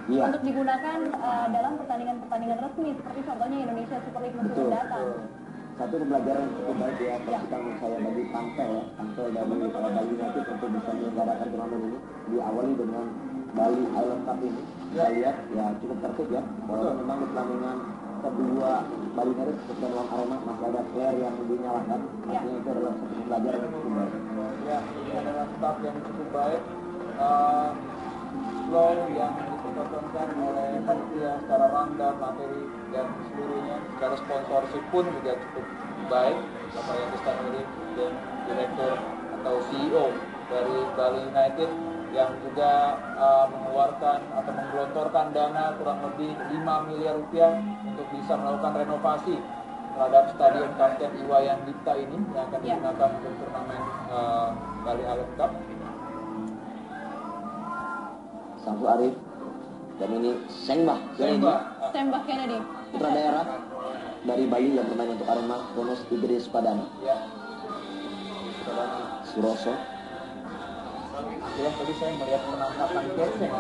untuk digunakan dalam pertandingan-pertandingan resmi seperti contohnya Indonesia Super League musim mendatang. Satu pembelajaran yang cukup baik ya, kalau menurut saya bagi Tampil ya, Tampil dari Bali United untuk bisa menyelenggarakan turnamen ini diawali dengan Bali Island Cup ini. Kita lihat ya cukup tertib ya, walaupun memang di pertandingan kedua Bali United dan lawan Arema masih ada flare yang dinyalakan, artinya itu adalah satu pembelajaran yang cukup baik. Ya, ini adalah start yang cukup baik. Flow yang dipertontonkan oleh panitia secara rundown materi dan seluruhnya, secara sponsorship pun juga cukup baik. Bapak Yanti Stanuri dan direktur atau CEO dari Bali United yang juga mengeluarkan atau menggelontorkan dana kurang lebih 5 miliar rupiah untuk bisa melakukan renovasi terhadap Stadion Kapten Iwayan Dipta ini yang akan digunakan untuk turnamen Bali Island Cup. Samsu Arif dan ini Sembah Kennedy, putra daerah dari Bali yang bermain untuk Arema, Kronos Idris Padana. Ya. Suroso. Ya, tadi saya melihat penangkapan Keceng.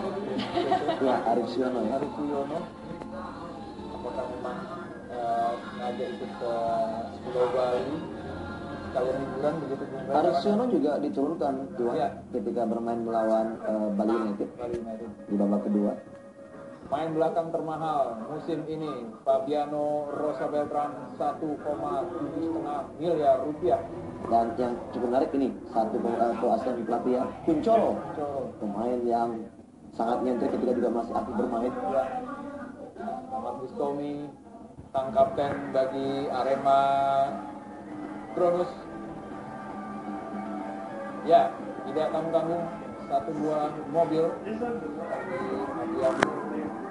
Ya, Arif Siono. Apakah memang sengaja ikut ke Pulau Bali sekalian liburan begitu? Arif Siono juga diturunkan ketika bermain melawan Bali United di babak kedua. Main belakang termahal musim ini Fabiano Rosa Beltran 1,7,5 miliar rupiah. Dan yang cukup menarik ini satu asisten pelatih ya, Kuncoro, pemain yang sangat nyentrik ketika juga masih aktif bermain. Ahmad Bustomi, sang kapten bagi Arema Kronos. Ya, tidak tanggung-tanggung satu buah mobil dihadiah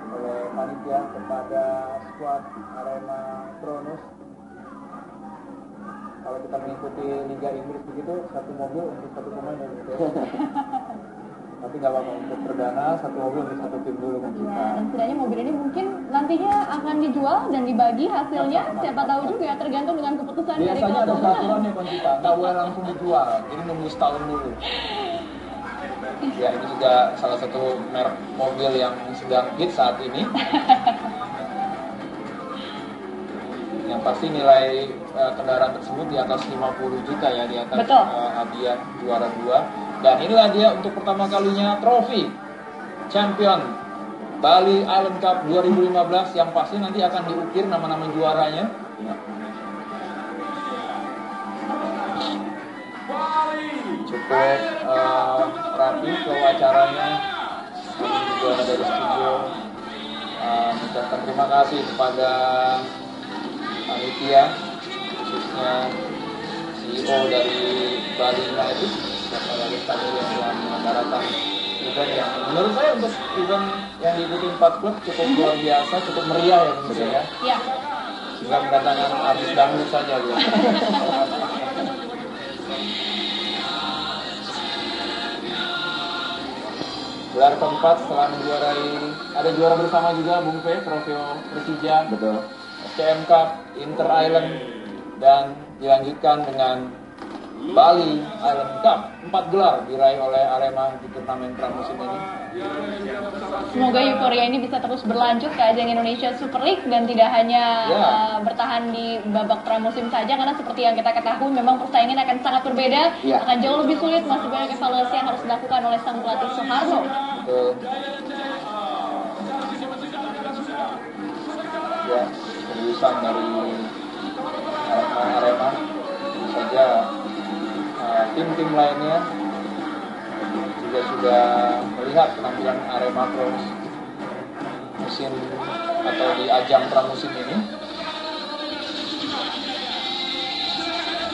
oleh panitia kepada skuad Arema Kronos. Kalau kita mengikuti Liga Inggris begitu, satu mobil untuk satu pemain ya gitu. Tapi nggak apa-apa, untuk perdana satu mobil untuk satu tim dulu kan kita. Dan setidaknya mobil ini mungkin nantinya akan dijual dan dibagi hasilnya. Siapa tahu juga tergantung dengan keputusan dari biasanya ada klub. peraturannya kan kita, nggak boleh langsung dijual. Ini nunggu setahun dulu. Ya, ini juga salah satu merek mobil yang sedang hit saat ini. Yang pasti nilai kendaraan tersebut di atas 50 juta ya, di atas hadiah juara 2. Dan inilah dia untuk pertama kalinya trofi champion Bali Island Cup 2015 yang pasti nanti akan diukir nama-nama juaranya. Cukup rapi flow acaranya. Kami juga dari studio mengucapkan terima kasih kepada panitia, khususnya CEO dari Bali United, Bapak Yanti Stanuri yang telah menyelenggarakan event yang menurut saya untuk event yang diikuti 4 klub cukup luar biasa, cukup meriah ya menurut saya. Iya. Sehingga mendatangkan artis dangdut saja gitu. Gelar keempat setelah menjuarai, ada juara bersama juga Bung P, Trofeo Persija. Betul. SCM Cup, Inter Island, dan dilanjutkan dengan Bali Island Cup. 4 gelar diraih oleh Arema di turnamen pramusim ini. Semoga euforia ini bisa terus berlanjut ke ajang Indonesia Super League dan tidak hanya bertahan di babak pramusim saja, karena seperti yang kita ketahui memang persaingan akan sangat berbeda, akan jauh lebih sulit, masih banyak evaluasi yang harus dilakukan oleh sang pelatih Soeharto. Betul. Ya, kelulusan dari Arema, tentu saja tim-tim lainnya juga sudah melihat penampilan Arema Kronos musim atau di ajang pramusim ini.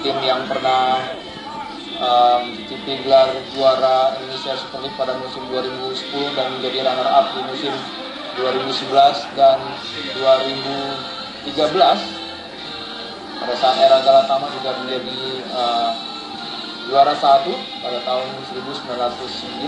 Tim yang pernah mencicipi gelar juara Indonesia Super League pada musim 2010 dan menjadi runner up di musim 2011 dan 2013. Pada saat era Galatama juga menjadi juara 1 pada tahun 1993.